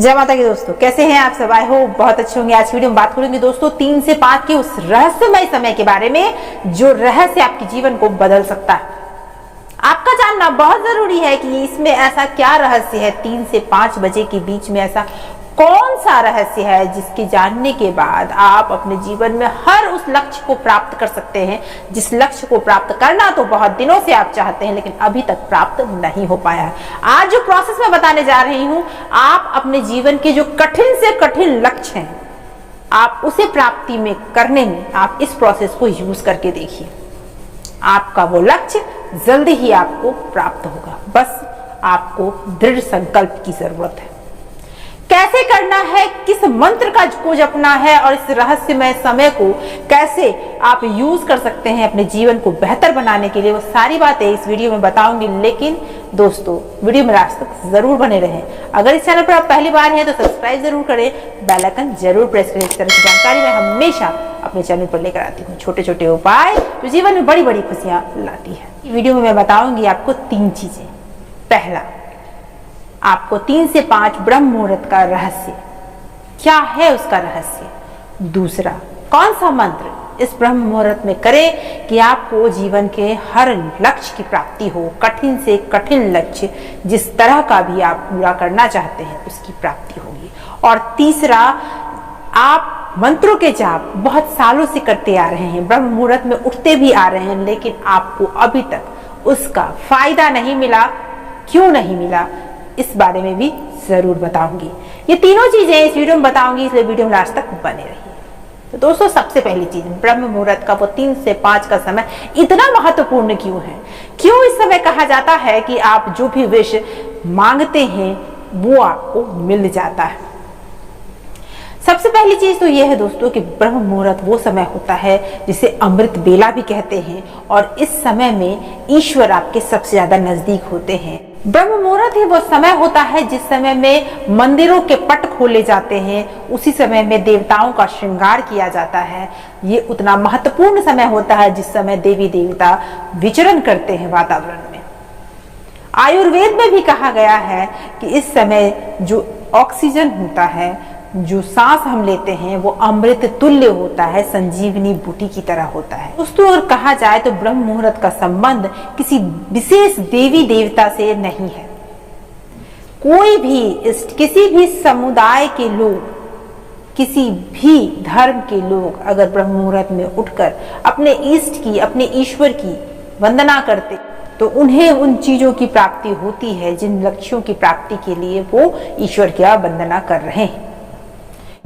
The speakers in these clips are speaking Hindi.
जय माता की दोस्तों, कैसे हैं आप सब? आई होप बहुत अच्छे होंगे। आज की वीडियो में बात करेंगे दोस्तों 3 से 5 के उस रहस्यमय समय के बारे में जो रहस्य आपके जीवन को बदल सकता है। आपका जानना बहुत जरूरी है कि इसमें ऐसा क्या रहस्य है। 3 से 5 बजे के बीच में ऐसा कौन सा रहस्य है जिसके जानने के बाद आप अपने जीवन में हर उस लक्ष्य को प्राप्त कर सकते हैं, जिस लक्ष्य को प्राप्त करना तो बहुत दिनों से आप चाहते हैं लेकिन अभी तक प्राप्त नहीं हो पाया है। आज जो प्रोसेस मैं बताने जा रही हूं, आप अपने जीवन के जो कठिन से कठिन लक्ष्य हैं, आप उसे प्राप्ति में करने में आप इस प्रोसेस को यूज करके देखिए। आपका वो लक्ष्य जल्दी ही आपको प्राप्त होगा। बस आपको दृढ़ संकल्प की जरूरत है। कैसे करना है, किस मंत्र को जपना है और इस रहस्यमय समय को कैसे आप यूज कर सकते हैं अपने जीवन को बेहतर बनाने के लिए, वो सारी बातें इस वीडियो में बताऊंगी। लेकिन दोस्तों, वीडियो में लास्ट तक जरूर बने रहें। अगर इस चैनल पर आप पहली बार हैं तो सब्सक्राइब जरूर करें, बेल आइकन जरूर प्रेस करें। इस तरह की जानकारी मैं हमेशा अपने चैनल पर लेकर आती हूँ, छोटे छोटे उपाय जो जीवन में बड़ी बड़ी खुशियां लाती है। वीडियो में मैं बताऊंगी आपको 3 चीजें। पहला, आपको 3 से 5 ब्रह्म मुहूर्त का रहस्य क्या है, उसका रहस्य। दूसरा, कौन सा मंत्र इस ब्रह्म मुहूर्त में करें कि आपको जीवन के हर लक्ष्य की प्राप्ति हो, कठिन से कठिन लक्ष्य जिस तरह का भी आप पूरा करना चाहते हैं उसकी प्राप्ति होगी। और तीसरा, आप मंत्रों के जाप बहुत सालों से करते आ रहे हैं, ब्रह्म मुहूर्त में उठते भी आ रहे हैं, लेकिन आपको अभी तक उसका फायदा नहीं मिला। क्यों नहीं मिला, इस बारे में भी जरूर बताऊंगी। ये तीनों चीजें इस वीडियो में बताऊंगी, इसलिए वीडियो में लास्ट तक बने रहिए। तो दोस्तों, सबसे पहली चीज, ब्रह्म मुहूर्त का वो 3 से 5 का समय इतना महत्वपूर्ण क्यों है? क्यों इस समय कहा जाता है कि आप जो भी विश मांगते हैं वो आपको मिल जाता है? सबसे पहली चीज तो यह है दोस्तों कि ब्रह्म मुहूर्त वो समय होता है जिसे अमृत बेला भी कहते हैं, और इस समय में ईश्वर आपके सबसे ज्यादा नजदीक होते हैं। ब्रह्म मुहूर्त ही वो समय होता है जिस समय में मंदिरों के पट खोले जाते हैं, उसी समय में देवताओं का श्रृंगार किया जाता है। ये उतना महत्वपूर्ण समय होता है जिस समय देवी देवता विचरण करते हैं वातावरण में। आयुर्वेद में भी कहा गया है कि इस समय जो ऑक्सीजन होता है, जो सांस हम लेते हैं, वो अमृत तुल्य होता है, संजीवनी बूटी की तरह होता है। दोस्तों, अगर कहा जाए तो ब्रह्म मुहूर्त का संबंध किसी विशेष देवी देवता से नहीं है। कोई भी किसी भी समुदाय के लोग, किसी भी धर्म के लोग अगर ब्रह्म मुहूर्त में उठकर अपने इष्ट की, अपने ईश्वर की वंदना करते तो उन्हें उन चीजों की प्राप्ति होती है जिन लक्ष्यों की प्राप्ति के लिए वो ईश्वर की वंदना कर रहे हैं।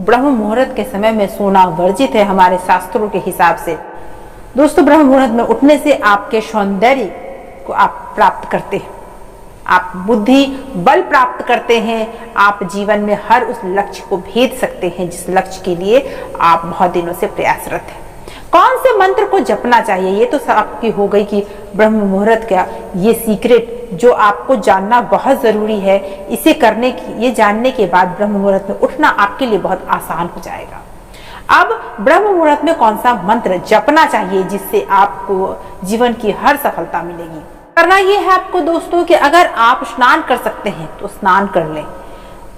ब्रह्म मुहूर्त के समय में सोना वर्जित है हमारे शास्त्रों के हिसाब से। दोस्तों, ब्रह्म मुहूर्त में उठने से आपके सौंदर्य को आप प्राप्त करते हैं, आप बुद्धि बल प्राप्त करते हैं, आप जीवन में हर उस लक्ष्य को भेद सकते हैं जिस लक्ष्य के लिए आप बहुत दिनों से प्रयासरत हैं। कौन से मंत्र को जपना चाहिए, ये तो आपकी हो गई कि ब्रह्म मुहूर्त का ये सीक्रेट जो आपको जानना बहुत जरूरी है। इसे करने की, ये जानने के बाद ब्रह्म मुहूर्त में उठना आपके लिए बहुत आसान हो जाएगा। अब ब्रह्म मुहूर्त में कौन सा मंत्र जपना चाहिए जिससे आपको जीवन की हर सफलता मिलेगी? करना ये है आपको दोस्तों कि अगर आप स्नान कर सकते हैं तो स्नान कर लें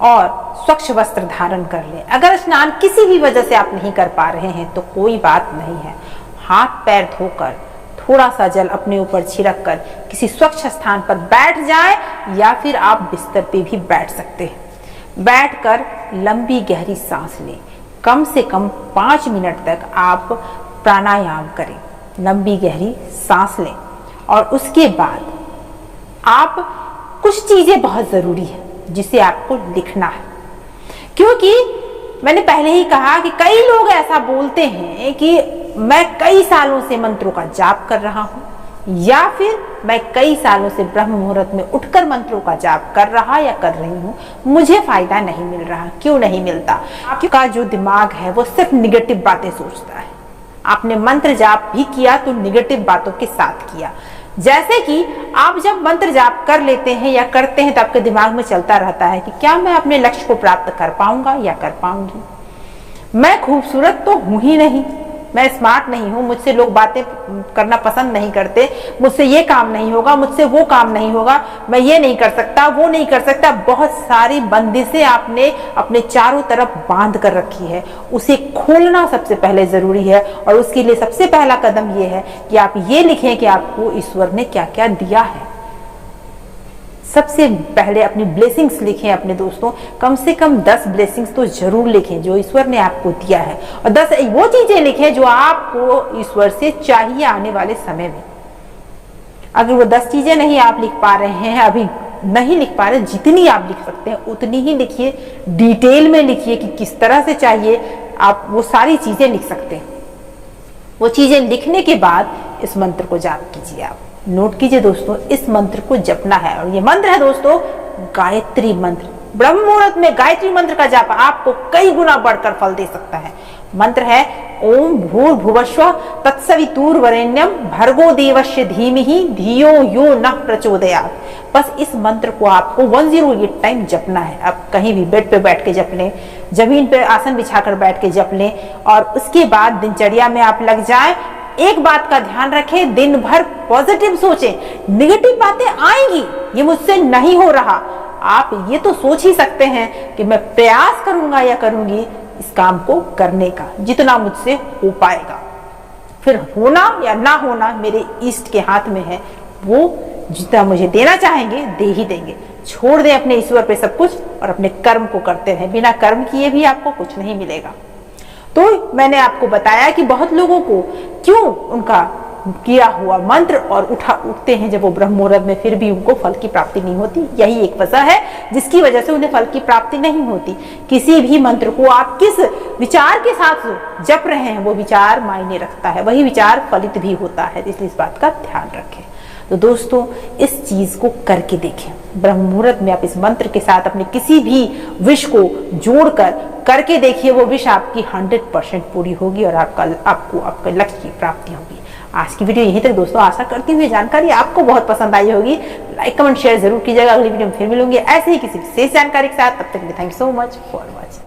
और स्वच्छ वस्त्र धारण कर लें। अगर स्नान किसी भी वजह से आप नहीं कर पा रहे हैं तो कोई बात नहीं है, हाथ पैर धोकर थोड़ा सा जल अपने ऊपर छिड़क कर किसी स्वच्छ स्थान पर बैठ जाए, या फिर आप बिस्तर पे भी बैठ सकते हैं। बैठकर लंबी गहरी सांस लें, कम से कम 5 मिनट तक आप प्राणायाम करें, लंबी गहरी सांस लें। और उसके बाद आप कुछ चीजें बहुत जरूरी है जिसे आपको लिखना है, क्योंकि मैंने पहले ही कहा कि कई लोग ऐसा बोलते हैं कि मैं कई सालों से मंत्रों का जाप कर रहा हूं, या फिर मैं कई सालों से ब्रह्म मुहूर्त में उठकर मंत्रों का जाप कर रहा या कर रही हूं, मुझे फायदा नहीं मिल रहा। क्यों नहीं मिलता? आपका जो दिमाग है वो सिर्फ निगेटिव बातें सोचता है। आपने मंत्र जाप भी किया तो निगेटिव बातों के साथ किया। जैसे कि आप जब मंत्र जाप कर लेते हैं या करते हैं तो आपके दिमाग में चलता रहता है कि क्या मैं अपने लक्ष्य को प्राप्त कर पाऊंगा या कर पाऊंगी, मैं खूबसूरत तो हूं ही नहीं, मैं स्मार्ट नहीं हूँ, मुझसे लोग बातें करना पसंद नहीं करते, मुझसे ये काम नहीं होगा, मुझसे वो काम नहीं होगा, मैं ये नहीं कर सकता, वो नहीं कर सकता, बहुत सारी बंदिशें आपने अपने चारों तरफ बांध कर रखी है, उसे खोलना सबसे पहले जरूरी है। और उसके लिए सबसे पहला कदम ये है कि आप ये लिखें कि आपको ईश्वर ने क्या क्या दिया है। सबसे पहले अपनी ब्लेसिंग्स लिखें अपने दोस्तों, कम से कम 10 ब्लेसिंग्स तो जरूर लिखें जो ईश्वर ने आपको दिया है, और 10 वो चीजें लिखें जो आपको ईश्वर से चाहिए आने वाले समय में। अगर वो 10 चीजें नहीं आप लिख पा रहे हैं, अभी नहीं लिख पा रहे, जितनी आप लिख सकते हैं उतनी ही लिखिए, डिटेल में लिखिए कि किस तरह से चाहिए, आप वो सारी चीजें लिख सकते हैं। वो चीजें लिखने के बाद इस मंत्र को जाप कीजिए। आप नोट कीजिए दोस्तों, इस मंत्र को जपना है, और ये मंत्र है दोस्तों गायत्री मंत्र। ब्रह्म मुहूर्त में गायत्री मंत्र का जाप आपको कई गुना बढ़कर फल दे सकता है। मंत्र है ओम भूर्भुवस्वः तत्सवितुर्वरेण्यं भर्गो देवस्य धीमहि धियो यो नः प्रचोदयात्। बस इस मंत्र को आपको 108 टाइम जपना है। आप कहीं भी बेड पे बैठ के जप लें, जमीन पे आसन बिछाकर बैठ के जप लें, और उसके बाद दिनचर्या में आप लग जाएं। एक बात का ध्यान रखें, दिन भर पॉजिटिव सोचें, निगेटिव बातें आएंगी, ये मुझसे नहीं हो रहा, आप ये तो सोच ही सकते हैं कि मैं प्रयास करूंगा या करूंगी इस काम को करने का, जितना मुझसे हो पाएगा। फिर होना या ना होना मेरे ईष्ट के हाथ में है, वो जितना मुझे देना चाहेंगे दे ही देंगे। छोड़ दें अपने ईश्वर पे सब कुछ और अपने कर्म को करते रहें, बिना कर्म किए भी आपको कुछ नहीं मिलेगा। तो मैंने आपको बताया कि बहुत लोगों को क्यों उनका किया हुआ मंत्र और उठते हैं जब वो ब्रह्म मुहूर्त में, फिर भी उनको फल की प्राप्ति नहीं होती। यही एक वजह है जिसकी वजह से उन्हें फल की प्राप्ति नहीं होती। किसी भी मंत्र को आप किस विचार के साथ जप रहे हैं वो विचार मायने रखता है, वही विचार फलित भी होता है, इसलिए इस बात का ध्यान रखें। तो दोस्तों इस चीज को करके देखें, ब्रह्म मुहूर्त में आप इस मंत्र के साथ अपने किसी भी विश को जोड़कर करके देखिए, वो विश आपकी 100% पूरी होगी और आपके लक्ष्य की प्राप्ति होगी। आज की वीडियो यहीं तक दोस्तों, आशा करती हूँ ये जानकारी आपको बहुत पसंद आई होगी। लाइक कमेंट शेयर जरूर कीजिएगा। अगली वीडियो में फिर मिलूंगी ऐसे ही किसी विशेष जानकारी के साथ, तब तक के लिए thank you so much for watching.